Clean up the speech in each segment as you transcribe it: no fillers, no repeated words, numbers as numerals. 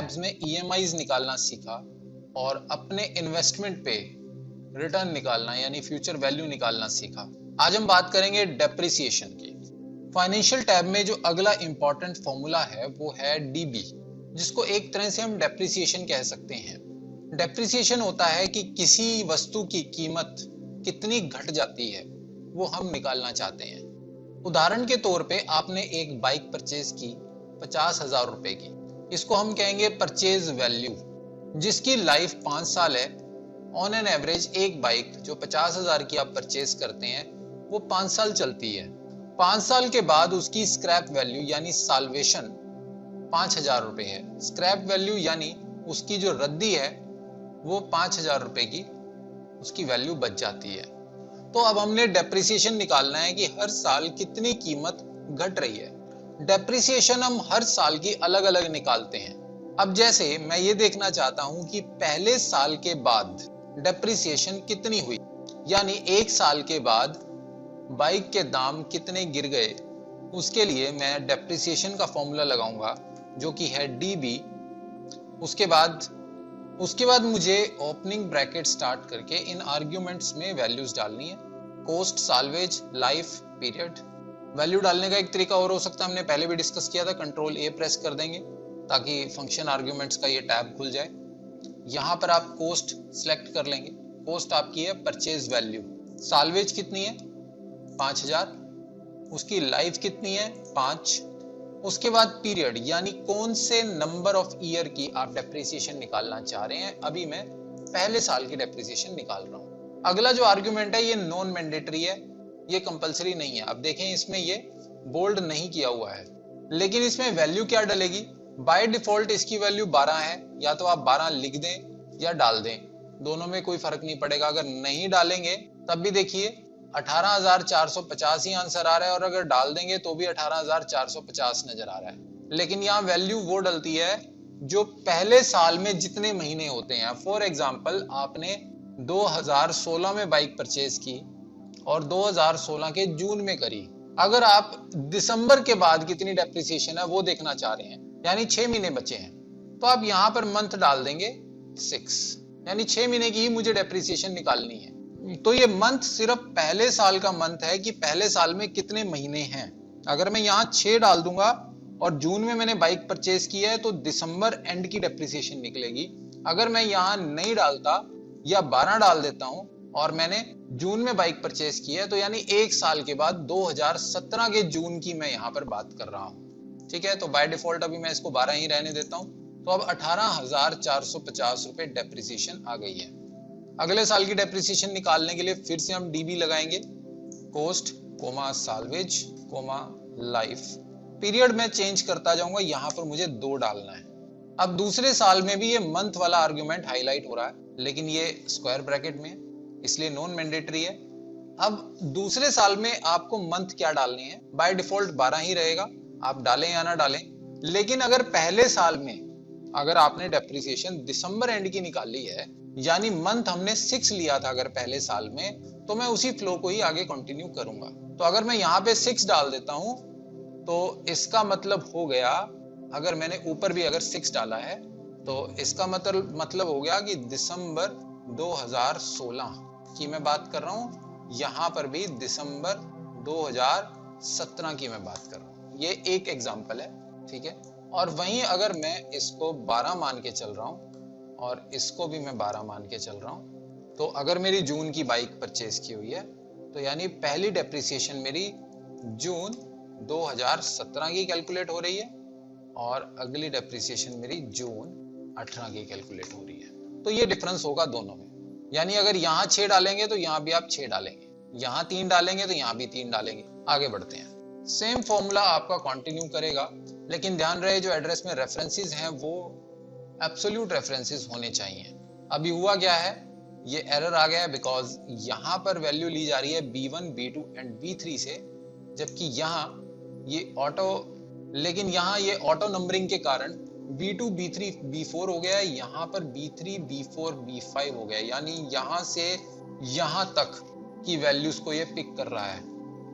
Tabs में EMIs निकालना सीखा और अपने इन्वेस्टमेंट पे रिटर्न निकालना यानी फ्यूचर वैल्यू निकालना सीखा। आज हम बात करेंगे डेप्रिसिएशन की। फाइनेंशियल टैब में जो अगला इंपॉर्टेंट फॉर्मूला है वो है डीबी, जिसको एक तरह से हम डेप्रिसिएशन कह सकते हैं। डेप्रिसिएशन होता है कि किसी वस्तु की कीमत कितनी घट जाती है वो हम निकालना चाहते हैं। उदाहरण के तौर पे आपने एक बाइक परचेज की 50,000 रुपए की, इसको हम कहेंगे परचेज वैल्यू, जिसकी लाइफ 5 साल है। ऑन एन एवरेज एक बाइक जो 50,000 की आप परचेज करते हैं वो 5 साल चलती है। 5 साल के बाद उसकी स्क्रैप वैल्यू यानी साल्वेशन 5,000 रुपए है। स्क्रैप वैल्यू यानी उसकी जो रद्दी है वो 5,000 रुपए की उसकी वैल्यू बच जाती है। तो अब हमने डेप्रिसिएशन निकालना है कि हर साल कितनी कीमत घट रही है। डेप्रिसिएशन हम हर साल की अलग अलग निकालते हैं। अब जैसे मैं ये देखना चाहता हूं कि पहले साल के बाद डेप्रिसिएशन कितनी हुई, यानी एक साल के बाद बाइक के दाम कितने गिर गए, उसके लिए मैं डेप्रिसिएशन का फॉर्मूला लगाऊंगा जो कि है डीबी। उसके बाद मुझे ओपनिंग ब्रैकेट स्टार्ट करके इन आर्ग्यूमेंट्स में वैल्यूज डालनी है। Cost, salvage, life, period. Value डालने का एक तरीका और हो सकता है, हमने पहले भी डिस्कस किया था, कंट्रोल ए प्रेस कर देंगे ताकि फंक्शन आर्ग्यूमेंट्स का ये टैब खुल जाए। यहाँ पर आप कॉस्ट सिलेक्ट कर लेंगे। कॉस्ट आपकी है परचेज वैल्यू। साल्वेज कितनी है 5,000, उसकी लाइफ कितनी है 5। उसके बाद पीरियड यानी कौन से नंबर ऑफ ईयर की आप डेप्रिसिएशन निकालना चाह रहे हैं। अभी मैं पहले साल की डेप्रिसिएशन निकाल रहा हूं। अगला जो आर्गुमेंट है ये नॉन मैंडेटरी है, ये कंपलसरी नहीं है। अब देखें इसमें ये बोल्ड नहीं किया हुआ है, लेकिन इसमें वैल्यू क्या डलेगी। बाय डिफॉल्ट इसकी वैल्यू 12 है, या तो आप 12 लिख दें या डाल दें, दोनों में कोई फर्क नहीं पड़ेगा। अगर नहीं डालेंगे तब भी देखिए 18,450 ही आंसर आ रहा है, और अगर डाल देंगे तो भी 18,450 नजर आ रहा है। लेकिन यहाँ वैल्यू वो डलती है जो पहले साल में जितने महीने होते हैं। फॉर एग्जाम्पल आपने 2016 में बाइक परचेज की और 2016 के जून में करी। अगर आप दिसंबर के बाद कितनी डेप्रिसिएशन है वो देखना चाह रहे हैं, यानी 6 महीने बचे हैं, तो आप यहाँ पर मंथ डाल देंगे 6, यानी 6 महीने की ही मुझे डेप्रिसिएशन निकालनी है। तो ये मंथ सिर्फ पहले साल का मंथ है कि पहले साल में कितने महीने हैं। अगर मैं यहाँ 6 डाल दूंगा और जून में मैंने बाइक परचेज की है तो दिसंबर एंड की डेप्रिसिएशन निकलेगी। अगर मैं यहाँ नहीं डालता या 12 डाल देता हूं और मैंने जून में बाइक परचेज की है, तो यानी एक साल के बाद 2017 के जून की मैं यहाँ पर बात कर रहा हूँ। ठीक है, तो बाय डिफॉल्ट अभी मैं इसको 12 ही रहने देता हूँ। तो अब 18,450 रुपए डेप्रिसिएशन आ गई है। अगले साल की डेप्रिसिएशन निकालने के लिए फिर से हम डीबी लगाएंगे। Cost, salvage, life. पीरियड में चेंज करता जाऊंगा, यहाँ पर मुझे 2 डालना है। अब दूसरे साल में भी ये मंथ वाला आर्गुमेंट हाईलाइट हो रहा है, लेकिन ये स्क्वायर ब्रैकेट में है इसलिए नॉन मैंडेटरी है। अब दूसरे साल में आपको मंथ क्या डालने हैं, बाय डिफॉल्ट 12 ही रहेगा, आप डालें या ना डालें। लेकिन अगर पहले साल में अगर आपने डेप्रिसिएशन दिसंबर एंड की निकाली है, यानी मंथ हमने 6 लिया था अगर पहले साल में, तो मैं उसी फ्लो को ही आगे कंटिन्यू करूंगा। तो अगर मैं यहाँ पे 6 डाल देता हूं तो इसका मतलब हो गया, अगर मैंने ऊपर भी अगर 6 डाला है तो इसका मतलब हो गया कि दिसंबर 2016 की मैं बात कर रहा हूं। यहाँ पर भी दिसंबर 2017 की मैं बात कर रहा हूं। ये एक एग्जाम्पल है, ठीक है। और वहीं अगर मैं इसको 12 मान के चल रहा हूं और इसको भी मैं 12 मान के चल रहा हूं, तो अगर मेरी जून की बाइक परचेज की हुई है तो यानी पहली डेप्रिसिएशन मेरी जून 2017 की कैलकुलेट हो रही है और अगली डेप्रिसिएशन मेरी जून 18 की कैलकुलेट हो रही है। तो ये डिफरेंस होगा दोनों में, यानी अगर यहाँ 6 डालेंगे तो यहाँ भी आप 6 डालेंगे, यहाँ 3 डालेंगे तो यहाँ भी 3 डालेंगे। आगे बढ़ते हैं। सेम फॉर्मूला आपका कंटिन्यू करेगा, लेकिन ध्यान रहे जो एड्रेस में रेफरेंसेस हैं वो एब्सोल्यूट रेफरेंसेस होने चाहिए। अभी हुआ क्या है, ये एरर आ गया है बिकॉज यहाँ पर वैल्यू ली जा रही है B1, B2 एंड B3 से, जबकि यहाँ ये ऑटो, लेकिन यहाँ ये ऑटो नंबरिंग के कारण B2, B3, B4 हो गया है, यहाँ पर B3, B4, B5 हो गया है, यानी यहाँ से यहाँ तक की वैल्यूज को ये पिक कर रहा है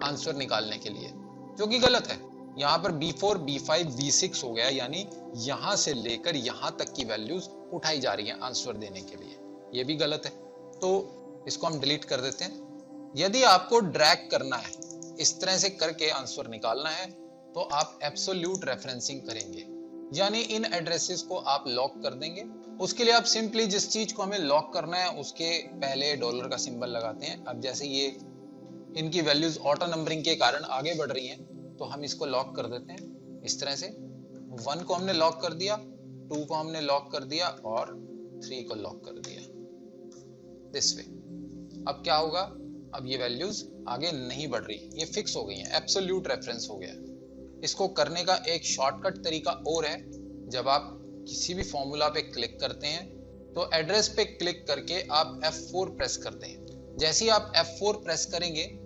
आंसर निकालने के लिए, जो कि गलत है। यहाँ पर B4, B5, B6 हो गया, यानी यहां से लेकर यहां तक की वैल्यूज उठाई जा रही हैं आंसर देने के लिए। ये भी गलत है, तो इसको हम डिलीट कर देते हैं। यदि आपको ड्रैग करना है, इस तरह से करके आंसर निकालना है, तो आप एब्सोल्यूट रेफरेंसिंग करेंगे, यानी इन एड्रेसेस को आप लॉक कर देंगे। उसके लिए आप सिंपली जिस चीज को हमें लॉक करना है उसके पहले डॉलर का सिंबल लगाते हैं। अब जैसे ये इनकी वैल्यूज ऑटो नंबरिंग के कारण आगे बढ़ रही हैं, तो हम इसको लॉक कर देते हैं इस तरह से। 1 को हमने लॉक कर दिया, 2 को हमने लॉक कर दिया और 3 को लॉक कर दिया, दिस वे। अब क्या होगा, अब ये वैल्यूज आगे नहीं बढ़ रही, ये फिक्स हो गई हैं, एब्सोल्यूट रेफरेंस हो गया। इसको करने का एक शॉर्टकट तरीका और है। जब आप किसी भी फॉर्मूला पे क्लिक करते हैं तो एड्रेस पे क्लिक करके आप F4 प्रेस करते हैं। जैसे ही आप F4 प्रेस करेंगे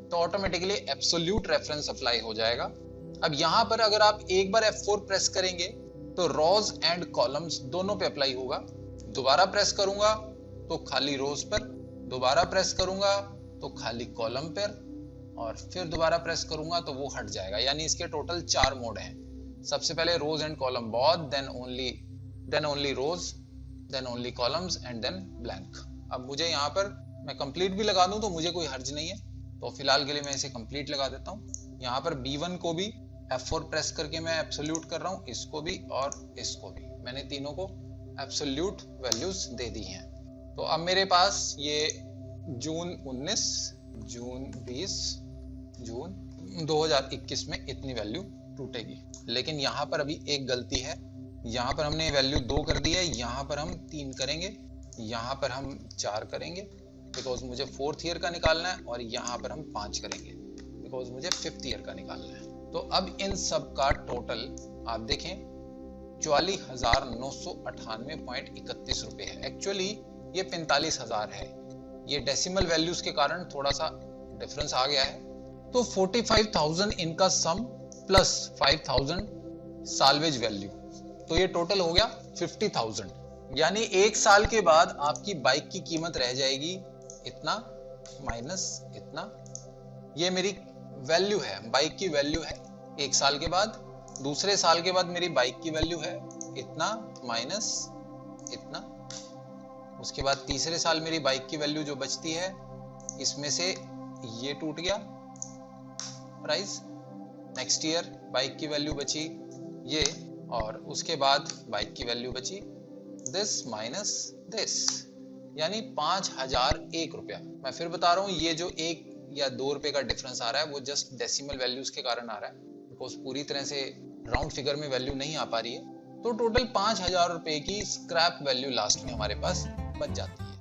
तो ऑटोमेटिकली एब्सोल्यूट रेफरेंस अप्लाई हो जाएगा। अब यहां पर अगर आप एक बार F4 प्रेस करेंगे तो रोज एंड कॉलम्स दोनों पे अप्लाई होगा। दोबारा प्रेस करूंगा तो खाली रोज पर, दोबारा प्रेस करूंगा तो खाली कॉलम पर, और फिर दोबारा प्रेस करूंगा तो वो हट जाएगा। यानी इसके टोटल 4 मोड हैं। सबसे पहले rows and column both, then only rows, then only columns and then blank. अब मुझे यहाँ पर मैं कंप्लीट भी लगा दूं तो मुझे कोई हर्ज नहीं है, तो फिलहाल के लिए मैं इसे कंप्लीट लगा देता हूँ। यहाँ पर B1 को भी F4 प्रेस करके मैं एब्सोल्यूट कर रहा हूँ, इसको भी और इसको भी मैंने तीनों को एब्सोल्यूट वैल्यूज दे दी हैं। तो अब मेरे पास ये जून 19, जून 20, जून 2021 में इतनी वैल्यू टूटेगी। लेकिन यहाँ पर अभी एक गलती है, यहाँ पर हमने वैल्यू 2 कर दी है, यहाँ पर हम 3 करेंगे, यहाँ पर हम 4 करेंगे बिकॉज मुझे 4th ईयर का निकालना है, और यहाँ पर हम 5 करेंगे बिकॉज मुझे 5th ईयर का निकालना है। तो अब इन सब का टोटल आप देखें 44,998.31 रुपए है। एक्चुअली ये 45,000 है, ये डेसिमल वैल्यूज के कारण थोड़ा सा डिफरेंस आ गया है। तो 45,000 इनका सम प्लस 5,000 साल्वेज वैल्यू, तो ये टोटल हो गया 50,000। यानी 1 साल के बाद आपकी बाइक की कीमत रह जाएगी इतना माइनस इतना। ये मेरी वैल्यू है, बाइक की वैल्यू है 1 साल के बाद। दूसरे साल के बाद मेरी बाइक की वैल्यू है इतना माइनस इतना। उसके बाद तीसरे साल मेरी बाइक की वैल्यू जो बचती है, इसमें से ये टूट गया प्राइस। नेक्स्ट ईयर बाइक की वैल्यू बची ये, और उसके बाद बाइक की वैल्यू बची दिस माइनस दिस, यानी 5,001 रुपया। मैं फिर बता रहा हूँ, ये जो 1 या 2 रुपए का डिफरेंस आ रहा है वो जस्ट डेसिमल वैल्यूज के कारण आ रहा है, बिकॉज पूरी तरह से राउंड फिगर में वैल्यू नहीं आ पा रही है। तो टोटल 5,000 रुपए की स्क्रैप वैल्यू लास्ट में हमारे पास बच जाती है।